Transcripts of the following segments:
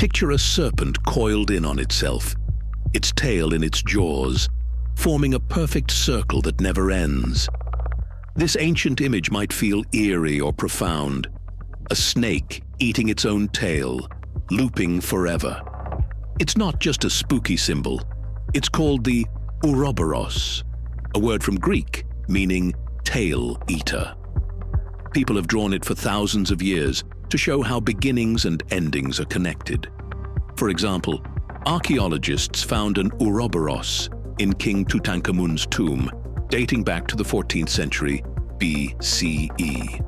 Picture a serpent coiled in on itself, its tail in its jaws, forming a perfect circle that never ends. This ancient image might feel eerie or profound. A snake eating its own tail, looping forever. It's not just a spooky symbol. It's called the Ouroboros, a word from Greek meaning tail eater. People have drawn it for thousands of years to show how beginnings and endings are connected. For example, archaeologists found an Ouroboros in King Tutankhamun's tomb, dating back to the 14th century BCE.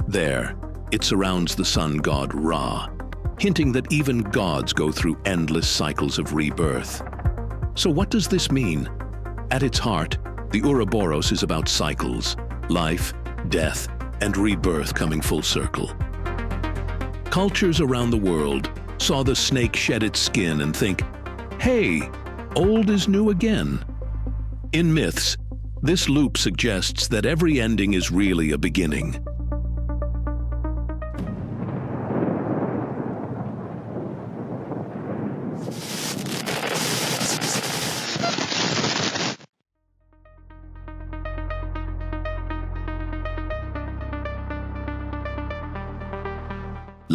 There, it surrounds the sun god Ra, hinting that even gods go through endless cycles of rebirth. So what does this mean? At its heart, the Ouroboros is about cycles, life, death, and rebirth coming full circle. Cultures around the world saw the snake shed its skin and think, hey, old is new again. In myths, this loop suggests that every ending is really a beginning.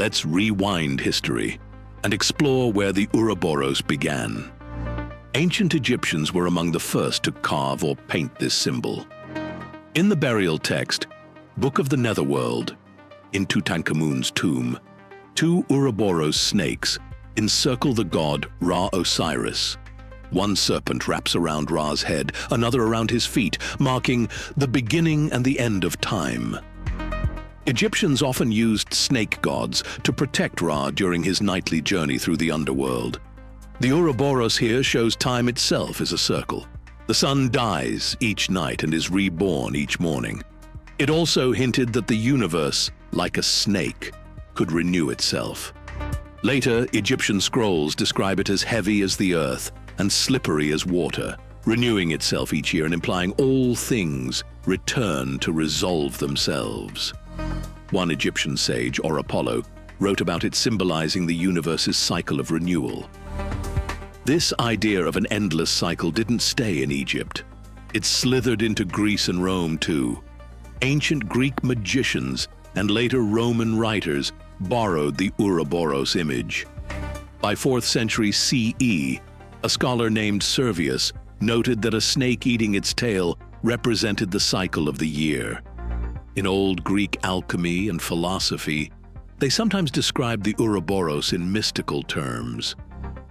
Let's rewind history and explore where the Ouroboros began. Ancient Egyptians were among the first to carve or paint this symbol. In the burial text, Book of the Netherworld, in Tutankhamun's tomb, two Ouroboros snakes encircle the god Ra-Osiris. One serpent wraps around Ra's head, another around his feet, marking the beginning and the end of time. Egyptians often used snake gods to protect Ra during his nightly journey through the underworld. The Ouroboros here shows time itself as a circle. The sun dies each night and is reborn each morning. It also hinted that the universe, like a snake, could renew itself. Later, Egyptian scrolls describe it as heavy as the earth and slippery as water, renewing itself each year and implying all things return to resolve themselves. One Egyptian sage, or Apollo, wrote about it symbolizing the universe's cycle of renewal. This idea of an endless cycle didn't stay in Egypt. It slithered into Greece and Rome too. Ancient Greek magicians and later Roman writers borrowed the Ouroboros image. By 4th century CE, a scholar named Servius noted that a snake eating its tail represented the cycle of the year. In old Greek alchemy and philosophy, they sometimes described the Ouroboros in mystical terms.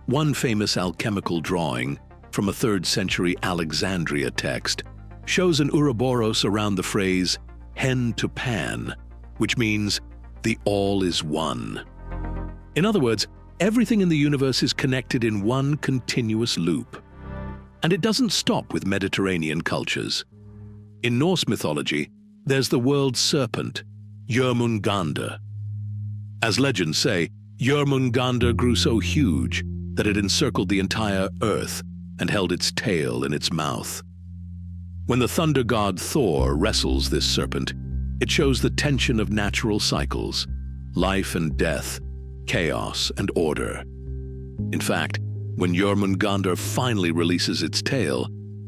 One famous alchemical drawing from a 3rd century Alexandria text shows an Ouroboros around the phrase hen to pan, which means the all is one. In other words, everything in the universe is connected in one continuous loop. And it doesn't stop with Mediterranean cultures. In Norse mythology, there's the world serpent, Jörmungandr. As legends say, Jörmungandr grew so huge that it encircled the entire earth and held its tail in its mouth. When the thunder god Thor wrestles this serpent, it shows the tension of natural cycles, life and death, chaos and order. In fact, when Jörmungandr finally releases its tail,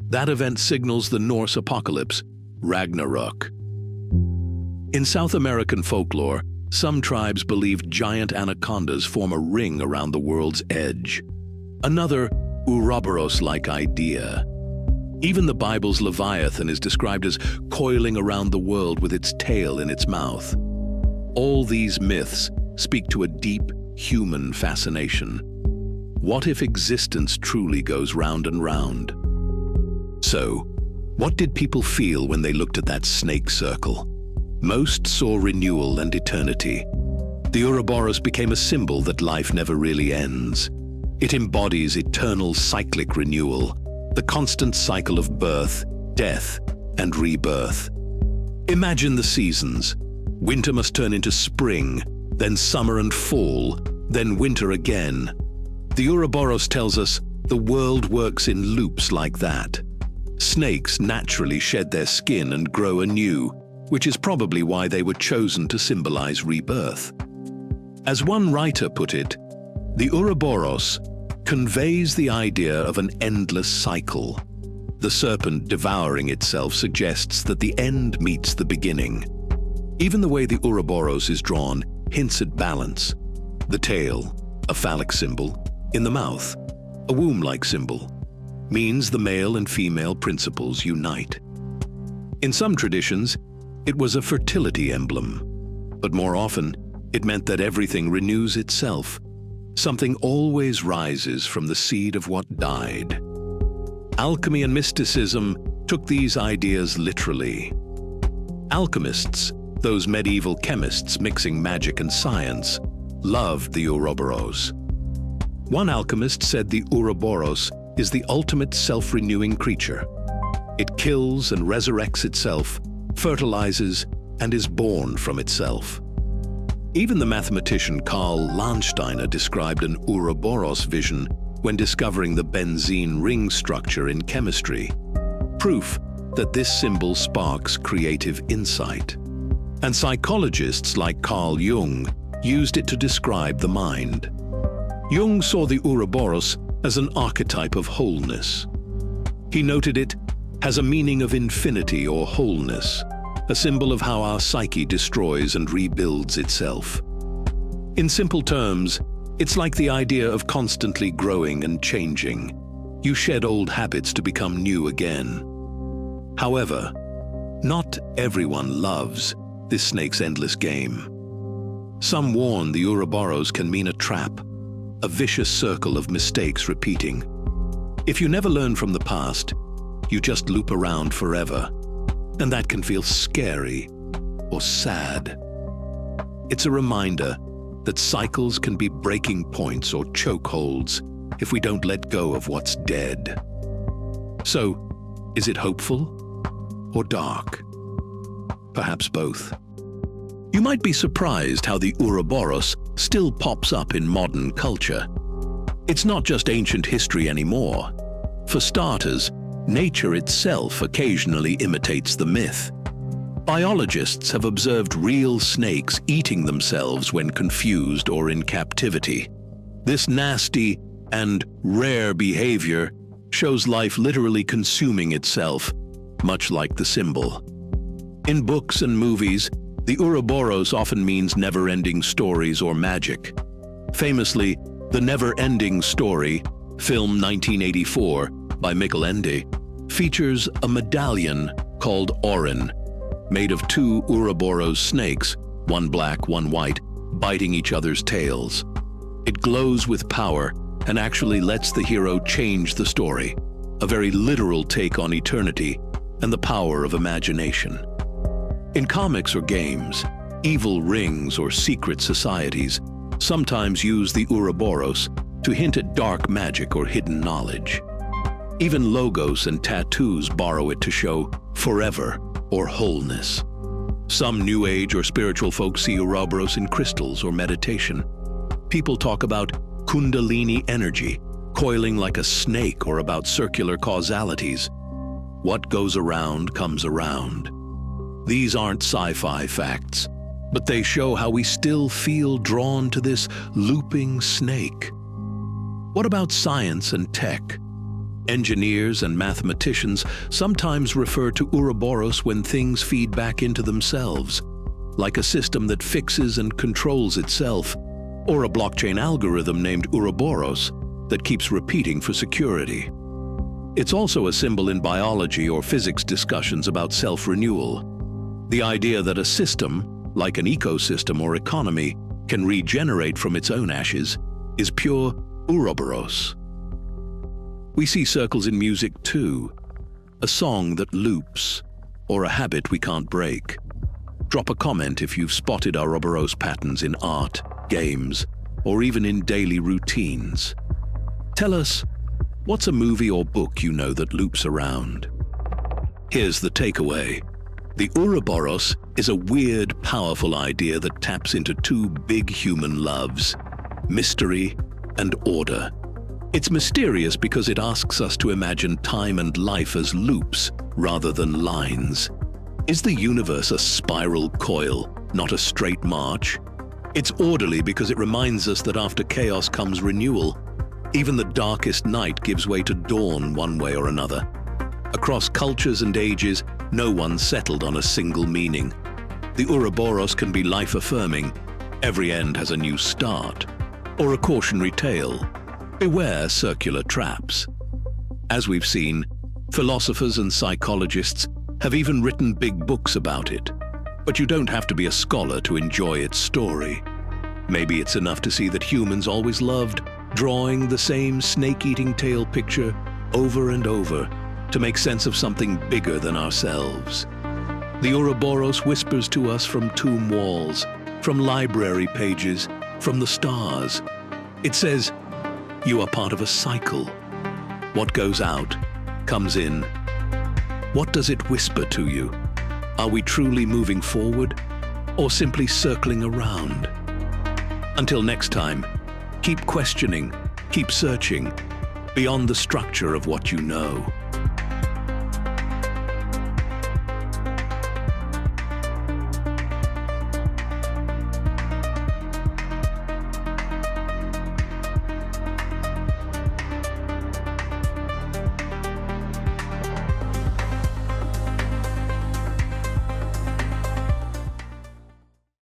that event signals the Norse apocalypse, Ragnarok. In South American folklore, some tribes believe giant anacondas form a ring around the world's edge. Another Ouroboros-like idea. Even the Bible's Leviathan is described as coiling around the world with its tail in its mouth. All these myths speak to a deep human fascination. What if existence truly goes round and round? So, what did people feel when they looked at that snake circle? Most saw renewal and eternity. The Ouroboros became a symbol that life never really ends. It embodies eternal cyclic renewal, the constant cycle of birth, death, and rebirth. Imagine the seasons. Winter must turn into spring, then summer and fall, then winter again. The Ouroboros tells us the world works in loops like that. Snakes naturally shed their skin and grow anew, which is probably why they were chosen to symbolize rebirth. As one writer put it, The Ouroboros conveys the idea of an endless cycle. The serpent devouring itself suggests that the end meets the beginning. Even the way the Ouroboros is drawn hints at balance. The tail, a phallic symbol, in the mouth, a womb-like symbol, means the male and female principles unite. In some traditions, it was a fertility emblem, but more often, it meant that everything renews itself. Something always rises from the seed of what died. Alchemy and mysticism took these ideas literally. Alchemists, those medieval chemists mixing magic and science, loved the Ouroboros. One alchemist said the Ouroboros is the ultimate self-renewing creature. It kills and resurrects itself, fertilizes, and is born from itself. Even the mathematician Carl Landsteiner described an Ouroboros vision when discovering the benzene ring structure in chemistry, proof that this symbol sparks creative insight. And psychologists like Carl Jung used it to describe the mind. Jung saw the Ouroboros as an archetype of wholeness. He noted it has a meaning of infinity or wholeness, a symbol of how our psyche destroys and rebuilds itself. In simple terms, it's like the idea of constantly growing and changing. You shed old habits to become new again. However, not everyone loves this snake's endless game. Some warn the Ouroboros can mean a trap, a vicious circle of mistakes repeating. If you never learn from the past, you just loop around forever, and that can feel scary or sad. It's a reminder that cycles can be breaking points or chokeholds if we don't let go of what's dead. So, is it hopeful or dark? Perhaps both. You might be surprised how the Ouroboros still pops up in modern culture. It's not just ancient history anymore. For starters, nature itself occasionally imitates the myth. Biologists have observed real snakes eating themselves when confused or in captivity. This nasty and rare behavior shows life literally consuming itself, much like the symbol. In books and movies, the Ouroboros often means never-ending stories or magic. Famously, The Never-Ending Story, film 1984 by Ende, features a medallion called Auryn, made of two Ouroboros snakes, one black, one white, biting each other's tails. It glows with power and actually lets the hero change the story, a very literal take on eternity and the power of imagination. In comics or games, evil rings or secret societies sometimes use the Ouroboros to hint at dark magic or hidden knowledge. Even logos and tattoos borrow it to show forever or wholeness. Some New Age or spiritual folks see Ouroboros in crystals or meditation. People talk about Kundalini energy, coiling like a snake, or about circular causalities. What goes around comes around. These aren't sci-fi facts, but they show how we still feel drawn to this looping snake. What about science and tech? Engineers and mathematicians sometimes refer to Ouroboros when things feed back into themselves, like a system that fixes and controls itself, or a blockchain algorithm named Ouroboros that keeps repeating for security. It's also a symbol in biology or physics discussions about self-renewal. The idea that a system, like an ecosystem or economy, can regenerate from its own ashes is pure Ouroboros. We see circles in music too, a song that loops, or a habit we can't break. Drop a comment if you've spotted Ouroboros patterns in art, games, or even in daily routines. Tell us, what's a movie or book you know that loops around? Here's the takeaway. The Ouroboros is a weird, powerful idea that taps into two big human loves: mystery and order. It's mysterious because it asks us to imagine time and life as loops rather than lines. Is the universe a spiral coil, not a straight march? It's orderly because it reminds us that after chaos comes renewal. Even the darkest night gives way to dawn one way or another. Across cultures and ages, no one settled on a single meaning. The Ouroboros can be life-affirming. Every end has a new start. Or a cautionary tale. Beware circular traps. As we've seen, philosophers and psychologists have even written big books about it. But you don't have to be a scholar to enjoy its story. Maybe it's enough to see that humans always loved drawing the same snake-eating tail picture over and over to make sense of something bigger than ourselves. The Ouroboros whispers to us from tomb walls, from library pages, from the stars. It says, you are part of a cycle. What goes out, comes in. What does it whisper to you? Are we truly moving forward, or simply circling around? Until next time, keep questioning, keep searching, beyond the structure of what you know.